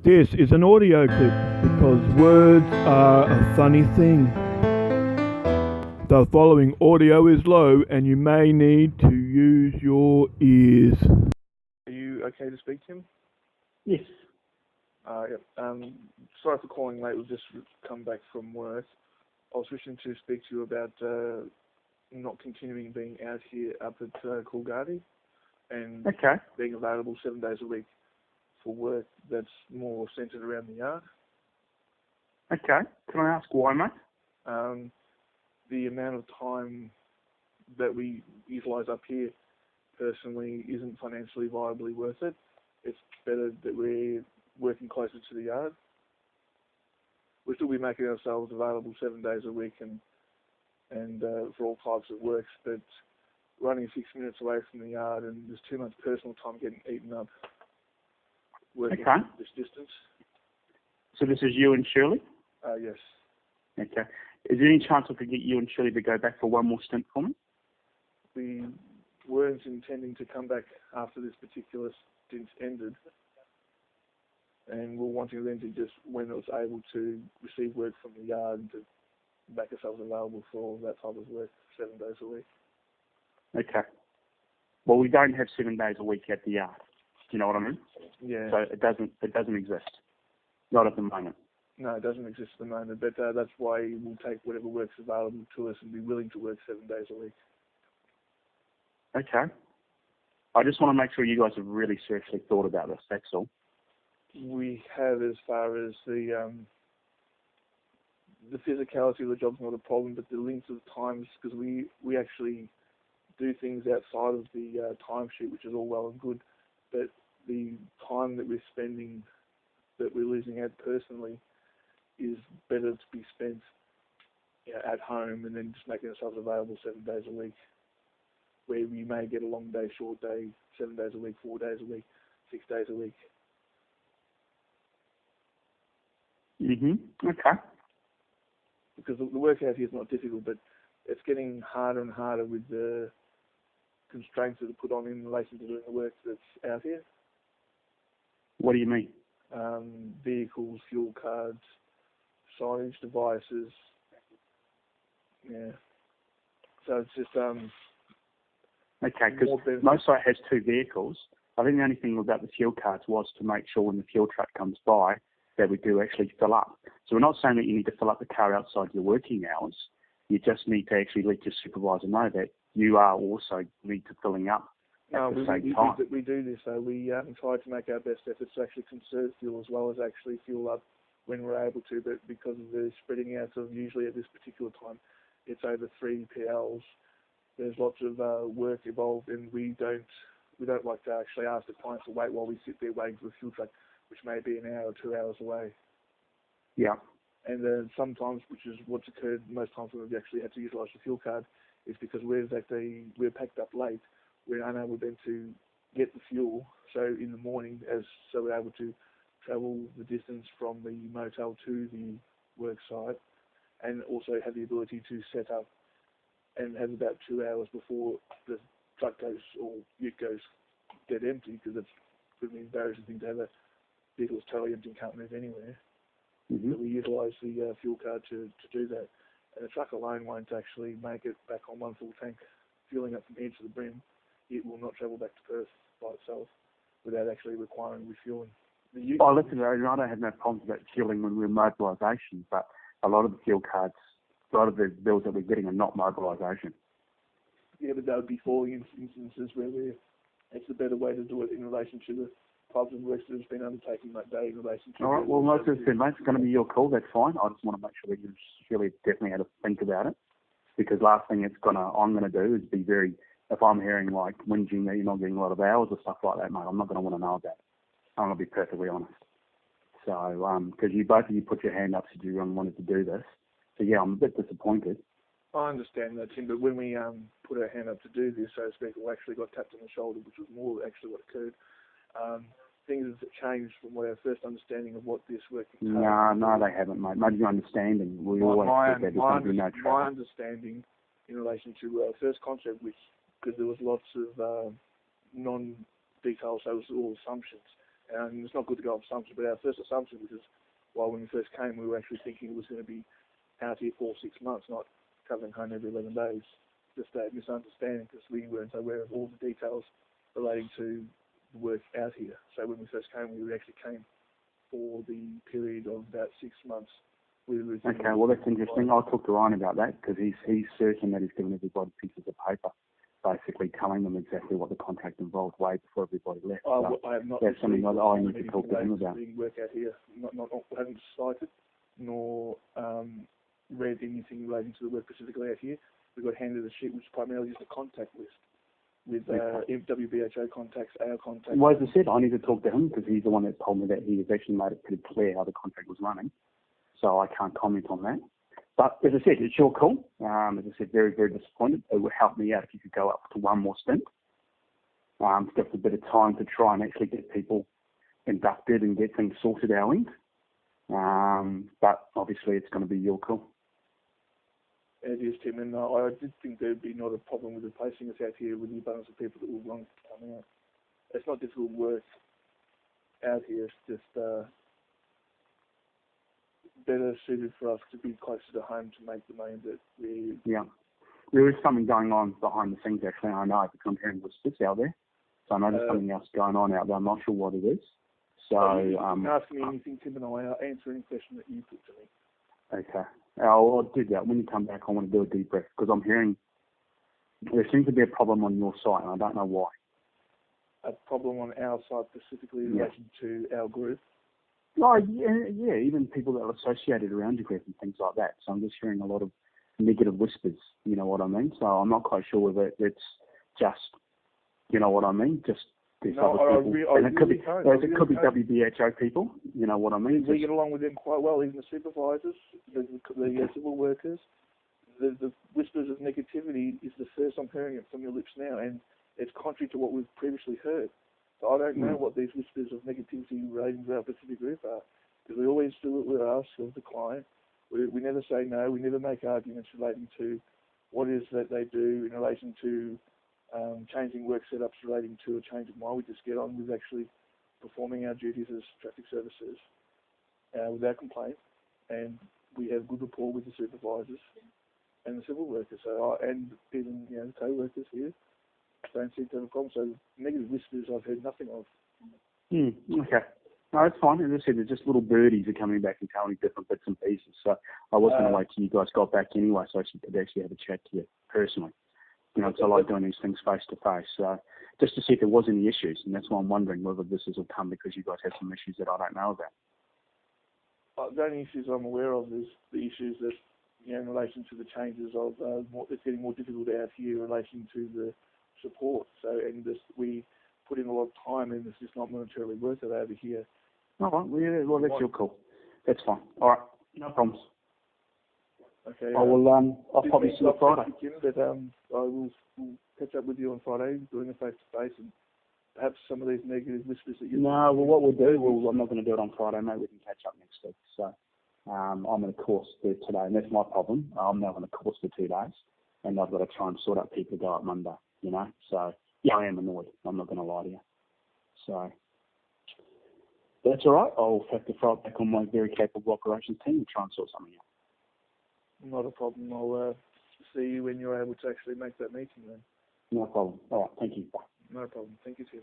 This is an audio clip because words are a funny thing. The following audio is low and you may need to use your ears. Are you okay to speak to him? Yes. Yep. Sorry for calling late. We've just come back from work. I was wishing to speak to you about not continuing being out here up at Coolgardie and being available 7 days a week for work that's more centred around the yard. Okay. Can I ask why, mate? The amount of time that we utilise up here personally isn't financially viably worth it. It's better that we're working closer to the yard. We'll still be making ourselves available 7 days a week and for all types of works, but running 6 minutes away from the yard and there's too much personal time getting eaten up working this distance. So this is you and Shirley? Yes. Okay. Is there any chance I could get you and Shirley to go back for one more stint for me? We weren't intending to come back after this particular stint ended, and we're wanting then to just, when it was able to receive work from the yard, and to make ourselves available for that type of work 7 days a week. Okay. Well, we don't have 7 days a week at the yard. Do you know what I mean? Yeah. So it doesn't exist. Not at the moment. No, it doesn't exist at the moment, but that's why we'll take whatever work's available to us and be willing to work 7 days a week. Okay. I just want to make sure you guys have really seriously thought about this, that's all. We have, as far as the physicality of the job's not a problem, but the length of times, because we actually do things outside of the timesheet, which is all well and good, but the time that we're spending, that we're losing out personally, is better to be spent at home and then just making ourselves available 7 days a week, where we may get a long day, short day, 7 days a week, 4 days a week, 6 days a week. Okay. Because the work out here is not difficult, but it's getting harder and harder with the constraints that are put on in relation to doing the work that's out here. What do you mean? Vehicles, fuel cards, signage devices. Yeah. So it's just okay, because most site has 2 vehicles. I think the only thing about the fuel cards was to make sure when the fuel truck comes by that we do actually fill up. So we're not saying that you need to fill up the car outside your working hours. You just need to actually let your supervisor know that you are also need to filling up at the same time. We do this, though. We try to make our best efforts to actually conserve fuel as well as actually fuel up when we're able to, but because of the spreading out of, usually at this particular time, it's over 3 PLs. There's lots of work involved, and we don't like to actually ask the clients to wait while we sit there waiting for the fuel truck, which may be an hour or 2 hours away. Yeah. And then sometimes, which is what's occurred most times when we've actually had to utilise the fuel card, is because we're packed up late, we're unable then to get the fuel. So in the morning, so we're able to travel the distance from the motel to the work site, and also have the ability to set up and have about 2 hours before the truck goes or ute goes dead empty, because it's going to be an embarrassing thing to have a vehicle that's totally empty and can't move anywhere. But we utilise the fuel card to do that. And the truck alone won't actually make it back on one full tank, fueling up from here to the brim. It will not travel back to Perth by itself without actually requiring refueling. Listen, I don't have no problems about fueling when we're mobilisation, but a lot of the fuel cards, a lot of the bills that we're getting are not mobilisation. Yeah, but that would be for instances where it's a better way to do it in relation to the types of work that has been undertaken that day in relation to... All right, well, most of the mate, it's going to be your call, that's fine. I just want to make sure that you really definitely had to think about it, because last thing I'm going to do is be very, if I'm hearing like whinging that you're not getting a lot of hours or stuff like that, mate, I'm not going to want to know about it. I'm going to be perfectly honest. So, because both of you put your hand up, said you wanted to do this. So, yeah, I'm a bit disappointed. I understand that, Tim, but when we put our hand up to do this, so to speak, we actually got tapped on the shoulder, which was more actually what occurred. Things have changed from what our first understanding of what this work entails. No, they haven't, mate. Maybe your understanding. We always said that there's going to be no trouble. My understanding in relation to our first concept, which, because there was lots of non-details, so it was all assumptions, And it's not good to go off assumption, but our first assumption, which is why when we first came, we were actually thinking it was going to be out here for 6 months, not travelling home every 11 days. Just a misunderstanding because we weren't aware of all the details relating to the work out here. So when we first came, we actually came for the period of about 6 months. Okay, well that's interesting. I'll talk to Ryan about that because he's certain that he's given everybody pieces of paper, basically telling them exactly what the contract involved way before everybody left. So I have not. That's something that I need to talk to him about. Work out here, haven't cited nor read anything relating to the work specifically out here. We got handed a sheet which primarily is a contact list with WBHO contacts, our contacts. Well, as I said, I need to talk to him because he's the one that told me that he has actually made it pretty clear how the contract was running. So I can't comment on that. But as I said, it's your call. As I said, very, very disappointed. It would help me out if you could go up to one more stint. Give us a bit of time to try and actually get people inducted and get things sorted our end. But obviously it's going to be your call. It is, Tim, and I did think there would be not a problem with replacing us out here with the abundance of people that will want to come out. It's not difficult work out here, it's just better suited for us to be closer to home to make the money that we... Yeah. There is something going on behind the scenes, actually. I know because I'm hearing whispers out there. So I know there's something else going on out there. I'm not sure what it is. So... you can ask me anything, Tim, and I'll answer any question that you put to me. Okay. I'll do that. When you come back, I want to do a debrief because I'm hearing there seems to be a problem on your side, and I don't know why. A problem on our side, specifically in relation to our group? Oh, yeah, even people that are associated around your group and things like that. So I'm just hearing a lot of negative whispers, you know what I mean? So I'm not quite sure whether it's just, you know what I mean, just these other people. And it could be WBHO people, you know what I mean? We get along with them quite well, even the supervisors, the civil workers. The whispers of negativity is the first I'm hearing it from your lips now, and it's contrary to what we've previously heard. So I don't know what these whispers of negativity relating to our Pacific group are, because we always do it with us as the client. We never say no. We never make arguments relating to what it is that they do in relation to changing work setups relating to a change of mind. We just get on with actually performing our duties as traffic services without complaint, and we have good rapport with the supervisors and the civil workers, and even the co-workers here don't seem to have a problem. So negative whispers I've heard nothing of. Okay. No, it's fine. As I said, there's just little birdies are coming back and telling me different bits and pieces. So I was going to wait till you guys got back anyway, so I could actually have a chat to you personally. You know, it's I like doing these things face to face. So just to see if there was any issues, and that's why I'm wondering whether this has all come because you guys have some issues that I don't know about. The only issues I'm aware of is the issues that, in relation to the changes of it's getting more difficult out here in relation to the support. So, and we put in a lot of time, and it's just not monetarily worth it over here. All right. Well, that's your call. That's fine. All right. No problems. Okay. I'll probably see you Friday. But I will catch up with you on Friday, doing a face-to-face, and perhaps some of these negative whispers that you... No, well, what we'll do, I'm not going to do it on Friday, mate. We can catch up next week. So I'm on a course there today, and that's my problem. I'm now on a course for 2 days, and I've got to try and sort out people to go up Monday, you know. So, yeah, I am annoyed. I'm not going to lie to you. So that's all right. I'll have to throw it back on my very capable operations team and try and sort something out. Not a problem. I'll see you when you're able to actually make that meeting then. No problem. All right. Thank you. Bye. No problem. Thank you, Tim.